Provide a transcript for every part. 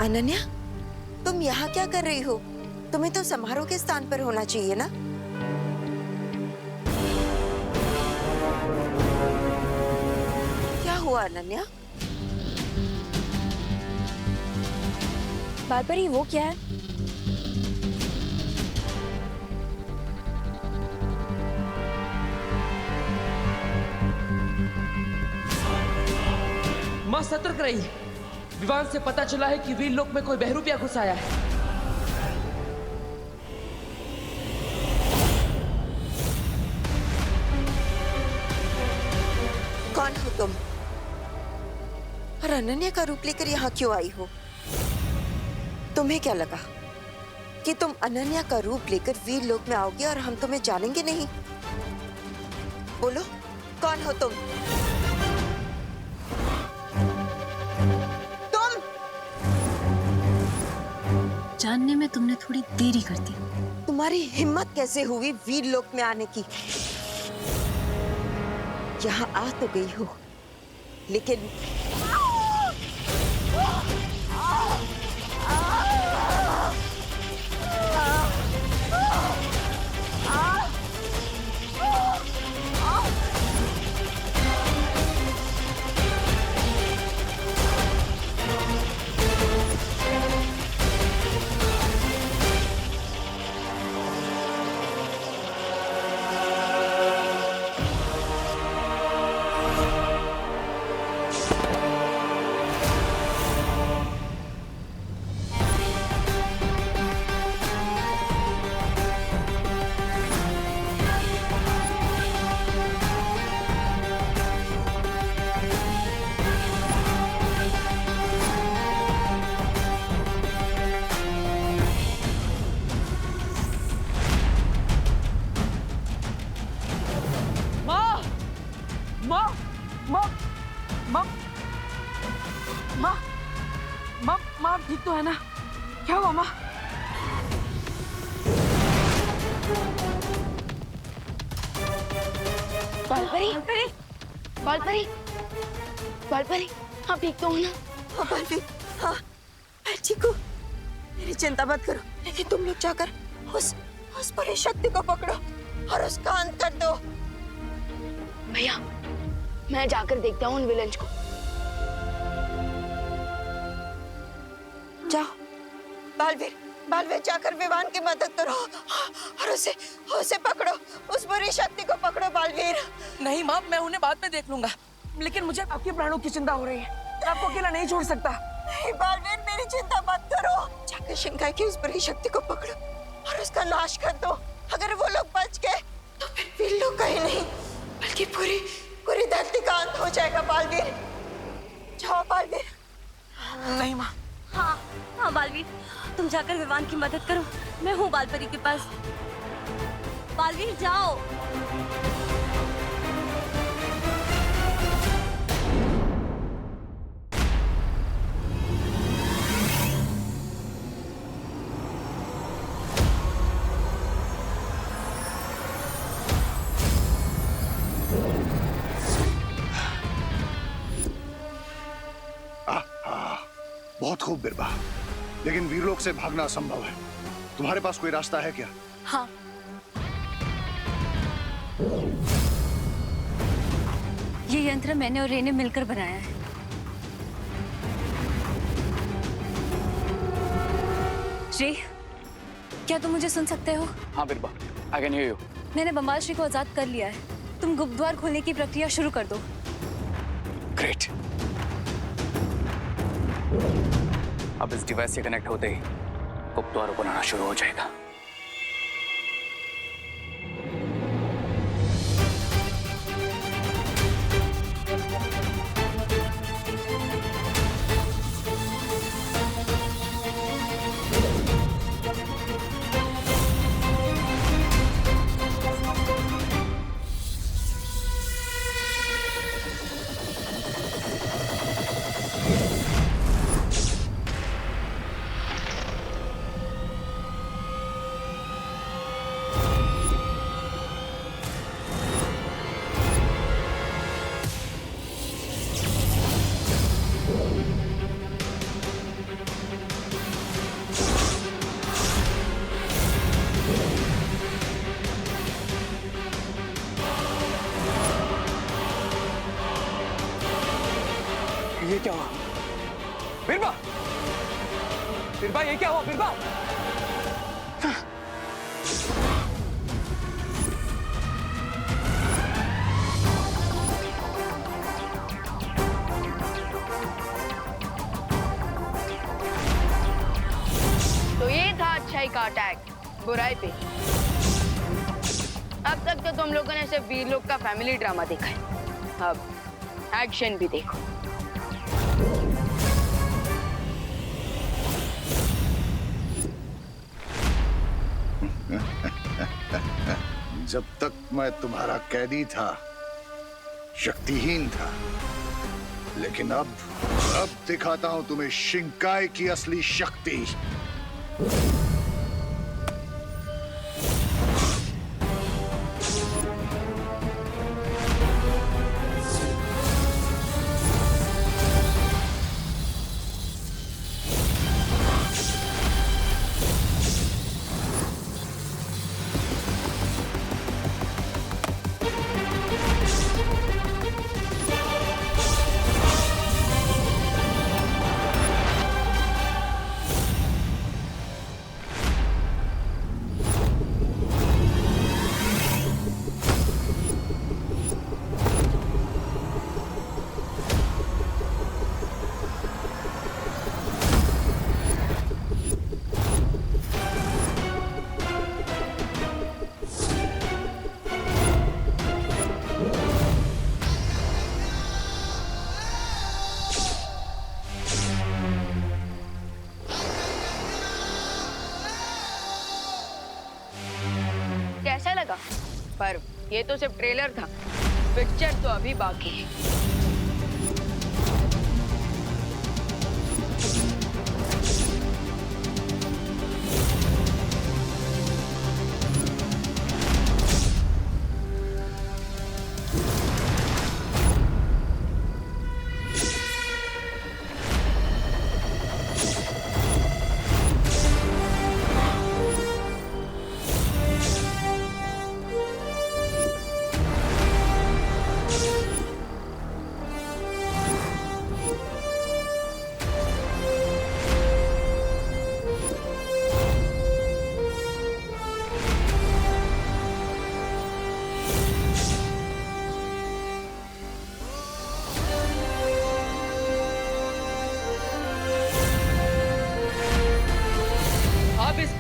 अनन्या, तुम यहाँ क्या कर रही हो? तुम्हें तो समारोह के स्थान पर होना चाहिए ना। क्या हुआ अनन्या? बारबरी, वो क्या है? मां सतर्क रही। विवान से पता चला है कि वीर लोक में कोई बहरूपिया घुस आया है। कौन हो तुम? और अनन्या का रूप लेकर यहाँ क्यों आई हो? तुम्हें क्या लगा कि तुम अनन्या का रूप लेकर वीर लोक में आओगे और हम तुम्हें जानेंगे नहीं? बोलो, कौन हो तुम? जानने में तुमने थोड़ी देरी कर दी। तुम्हारी हिम्मत कैसे हुई वीर लोक में आने की? यहाँ आ तो गई हो, लेकिन मां ठीक तो है ना? क्या हुआ मां? बालपरी, बालपरी, बालपरी, आप ठीक तो हो ना? हाँ बालवीर, हाँ मैं ठीक हूँ। मेरी चिंता मत करो, लेकिन तुम लोग जाकर उस बड़ी शक्ति को पकड़ो और उसका अंत कर दो। भैया, मैं जाकर देखता हूँ उन विलेंस को। जाओ बालवीर जाकर विवान की मदद करो और उसे पकड़ो, उस बुरी शक्ति को पकड़ो बालवीर। नहीं मां, मैं उन्हें बाद में देख लूंगा, लेकिन मुझे आपके प्राणों की चिंता हो रही है। मैं आपको अकेला नहीं छोड़ सकता। नहीं बालवीर, मेरी चिंता मत करो। जाकर शिंगाई की उस बुरी शक्ति को पकड़ो और उसका नाश कर दो। अगर वो लोग बच गए तो फिर वीर लोग का ही नहीं, बल्कि पूरी धरती का अंत हो जाएगा बालवीर। जाओ बालवीर। नहीं मां। हाँ बालवीर, तुम जाकर विवान की मदद करो। मैं हूँ बालपरी के पास। बालवीर जाओ। बहुत खूब बिरबा, लेकिन वीरलोक से भागना असंभव है। तुम्हारे पास कोई रास्ता है क्या? हाँ, ये यंत्र मैंने और रे ने मिलकर बनाया है। रे, क्या तुम मुझे सुन सकते हो? हाँ बिरबा, I can hear you. मैंने बम्बाल श्री को आजाद कर लिया है। तुम गुप्त द्वार खोलने की प्रक्रिया शुरू कर दो। Great. अब इस डिवाइस से कनेक्ट होते ही गुप्त द्वार ओपन होना शुरू हो जाएगा। ये क्या हुआ बिरबा? तो ये था अच्छाई का अटैक बुराई पे। अब तक तो तुम लोगों ने सिर्फ वीर लोग का फैमिली ड्रामा देखा है, अब एक्शन भी देखो। जब तक मैं तुम्हारा कैदी था, शक्तिहीन था, लेकिन अब दिखाता हूं तुम्हें शिंकाई की असली शक्ति। कैसा लगा? पर ये तो सिर्फ ट्रेलर था, पिक्चर तो अभी बाकी है।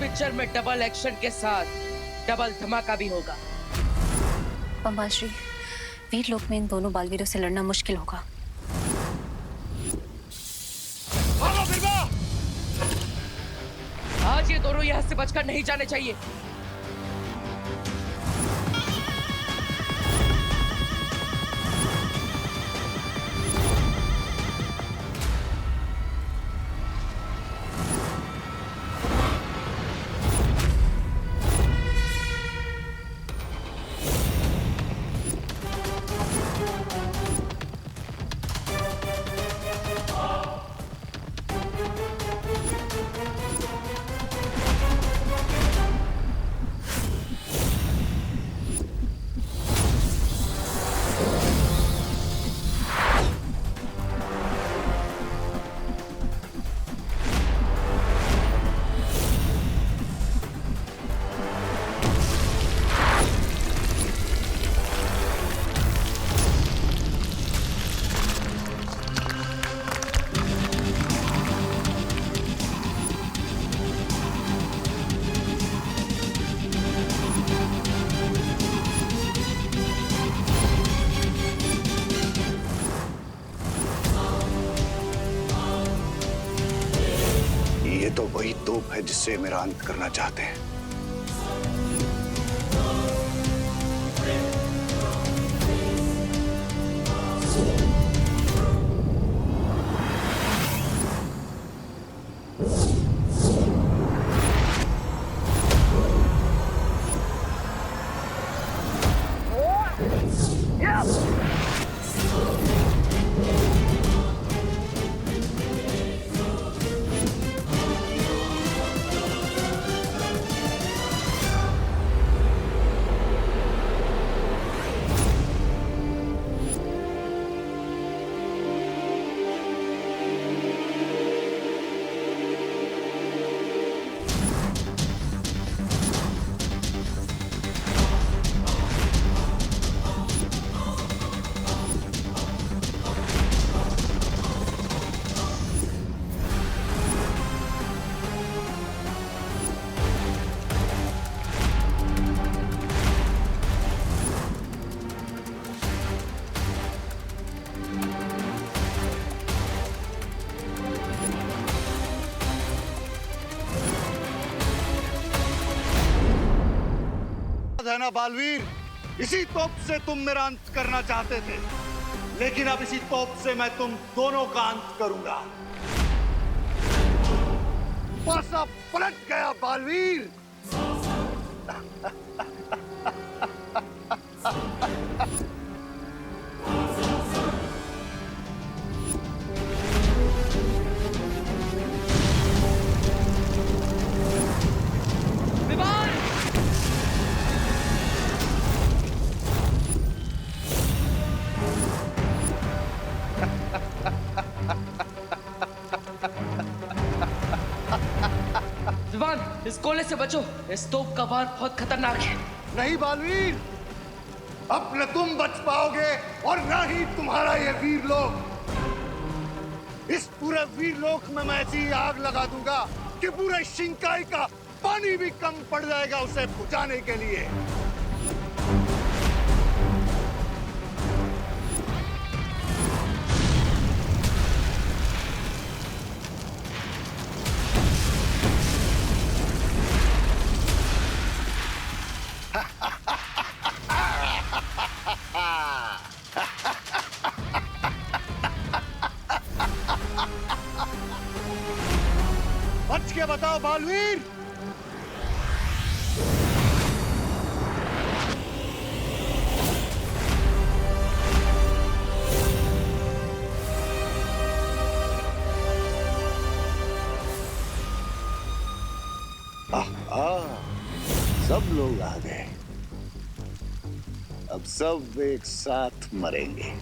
पिक्चर में डबल एक्शन के साथ डबल धमाका भी होगा। पंबाश्री, वीर लोक में इन दोनों बालवीरों से लड़ना मुश्किल होगा। आज ये दोनों यहाँ से बचकर नहीं जाने चाहिए। ये तो वही तोप है जिससे मेरा अंत करना चाहते हैं। है ना बालवीर, इसी तोप से तुम मेरा अंत करना चाहते थे, लेकिन अब इसी तोप से मैं तुम दोनों का अंत करूंगा। पासा पलट गया बालवीर। विवान, इस गोले से बचो, इस तोप का वार बहुत खतरनाक है। नहीं बालवीर, अब न तुम बच पाओगे और न ही तुम्हारा ये वीर लोक। इस पूरे वीर लोक में मैं ऐसी आग लगा दूंगा कि पूरे शिंकाई का पानी भी कम पड़ जाएगा उसे बुझाने के लिए। बच के बताओ बालवीर। सब लोग आ गए, अब सब एक साथ मरेंगे।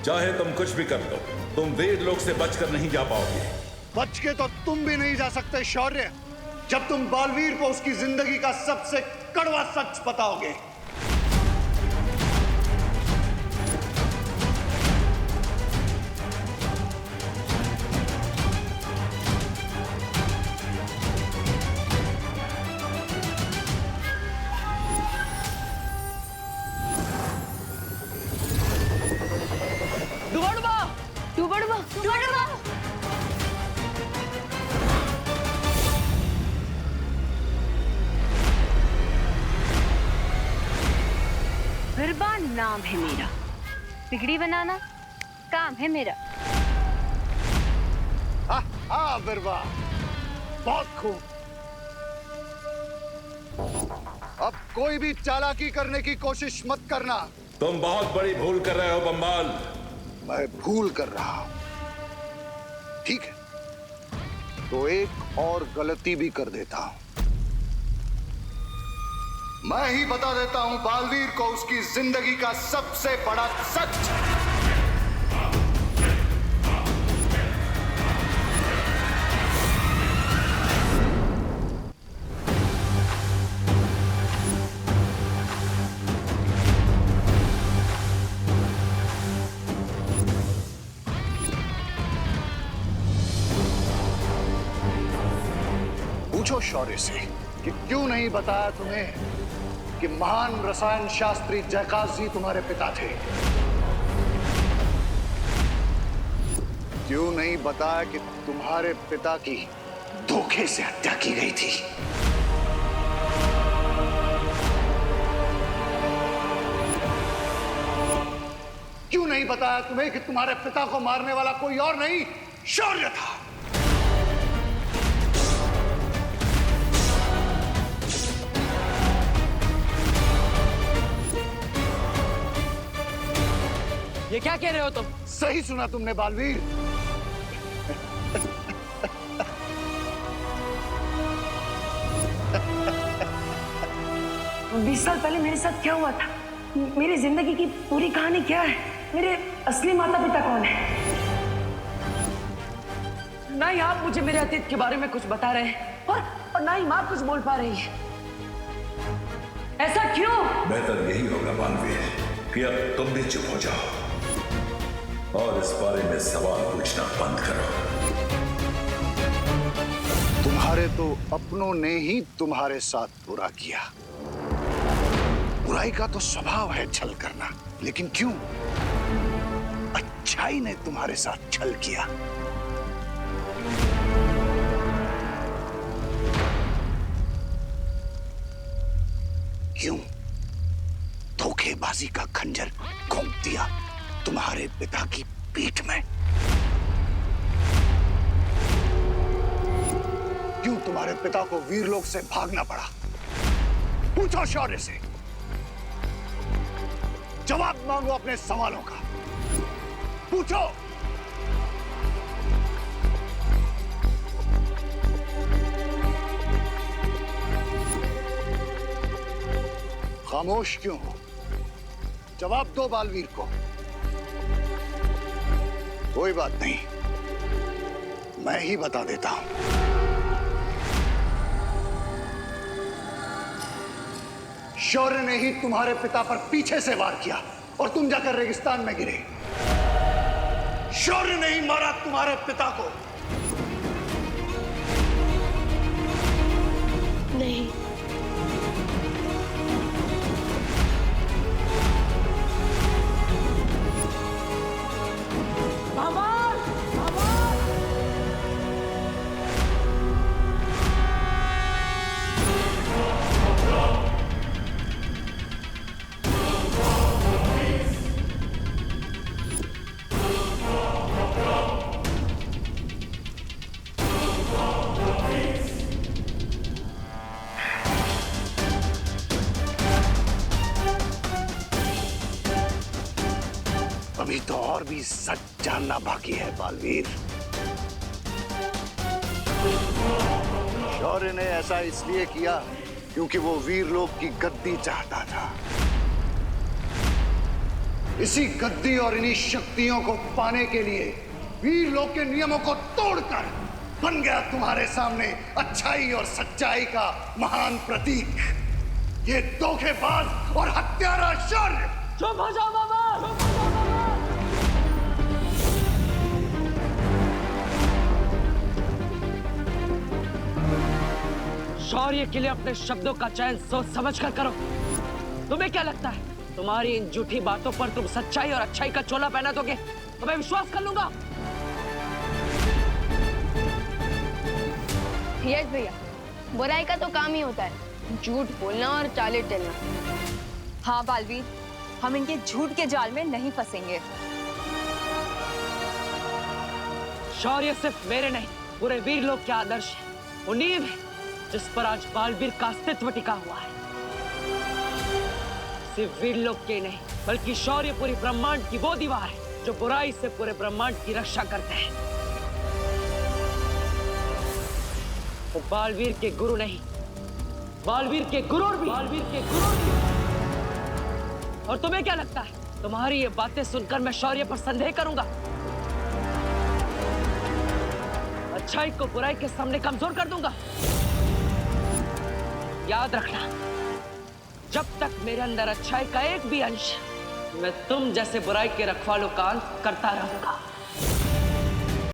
चाहे तुम कुछ भी कर लो, तुम वीर लोक से बचकर नहीं जा पाओगे। बच के तो तुम भी नहीं जा सकते शौर्य, जब तुम बालवीर को उसकी जिंदगी का सबसे कड़वा सच बताओगे। बिरबान नाम है मेरा, बिगड़ी बनाना काम है मेरा। हाँ बिरबा, बहुत खूब। अब कोई भी चालाकी करने की कोशिश मत करना। तुम बहुत बड़ी भूल कर रहे हो बम्बाल। मैं भूल कर रहा हूं, ठीक है, तो एक और गलती भी कर देता हूं। मैं ही बता देता हूं बालवीर को उसकी जिंदगी का सबसे बड़ा सच। पूछो शौर्य से कि क्यों नहीं बताया तुम्हें कि महान रसायन शास्त्री जयकाश जी तुम्हारे पिता थे। क्यों नहीं बताया कि तुम्हारे पिता की धोखे से हत्या की गई थी। क्यों नहीं बताया तुम्हें कि तुम्हारे पिता को मारने वाला कोई और नहीं, शौर्य था। ये क्या कह रहे हो तुम? सही सुना तुमने बालवीर। 20 साल पहले मेरे साथ क्या हुआ था? मेरी जिंदगी की पूरी कहानी क्या है? मेरे असली माता पिता कौन है? ना ही आप मुझे मेरे अतीत के बारे में कुछ बता रहे हैं और ना ही माँ कुछ बोल पा रही है। ऐसा क्यों? बेहतर यही होगा बालवीर कि अब तुम भी चुप हो जाओ और इस बारे में सवाल पूछना बंद करो। तुम्हारे तो अपनों ने ही तुम्हारे साथ बुरा किया। बुराई का तो स्वभाव है छल करना, लेकिन क्यों अच्छाई ने तुम्हारे साथ छल किया? क्यों धोखेबाजी का खंजर घोंप दिया तुम्हारे पिता की पीठ में? क्यों तुम्हारे पिता को वीरलोक से भागना पड़ा? पूछो शौर्य से, जवाब मांगो अपने सवालों का। पूछो। खामोश क्यों हो? जवाब दो बालवीर को। कोई बात नहीं, मैं ही बता देता हूं। शौर्य ने ही तुम्हारे पिता पर पीछे से वार किया और तुम जाकर रेगिस्तान में गिरे। शौर्य ने ही मारा तुम्हारे पिता को। नहीं, अभी तो और भी सच जानना बाकी है बालवीर। शौर्य ने ऐसा इसलिए किया क्योंकि वो वीरलोक की गद्दी चाहता था। इसी गद्दी और इन्हीं शक्तियों को पाने के लिए वीरलोक के नियमों को तोड़कर बन गया तुम्हारे सामने अच्छाई और सच्चाई का महान प्रतीक, ये धोखेबाज और हत्यारा शौर्य। चुप हो जाओ बाबा। शौर्य के लिए अपने शब्दों का चयन सोच समझ कर करो। तुम्हें क्या लगता है तुम्हारी इन झूठी बातों पर तुम सच्चाई और अच्छाई का चोला पहना दोगे तो मैं विश्वास कर लूंगा? यस भैया, बुराई का तो काम ही होता है झूठ बोलना और चाले चलना। हाँ बालवीर, हम इनके झूठ के जाल में नहीं फंसेंगे। शौर्य सिर्फ मेरे नहीं पूरे वीरलोक के आदर्श है, वो नींव है जिस पर आज बालवीर का अस्तित्व टिका हुआ है। सिर्फ वीरलोक के नहीं बल्कि शौर्य पूरी ब्रह्मांड की वो दीवार है जो बुराई से पूरे ब्रह्मांड की रक्षा करते हैं। वो बालवीर के गुरु नहीं, बालवीर के गुरु भी। और तुम्हें क्या लगता है तुम्हारी ये बातें सुनकर मैं शौर्य पर संदेह करूंगा? अच्छाई को बुराई के सामने कमजोर कर दूंगा? याद रखना, जब तक मेरे अंदर अच्छाई का एक भी अंश, मैं तुम जैसे बुराई के रखवालों का अंत करता रहूंगा।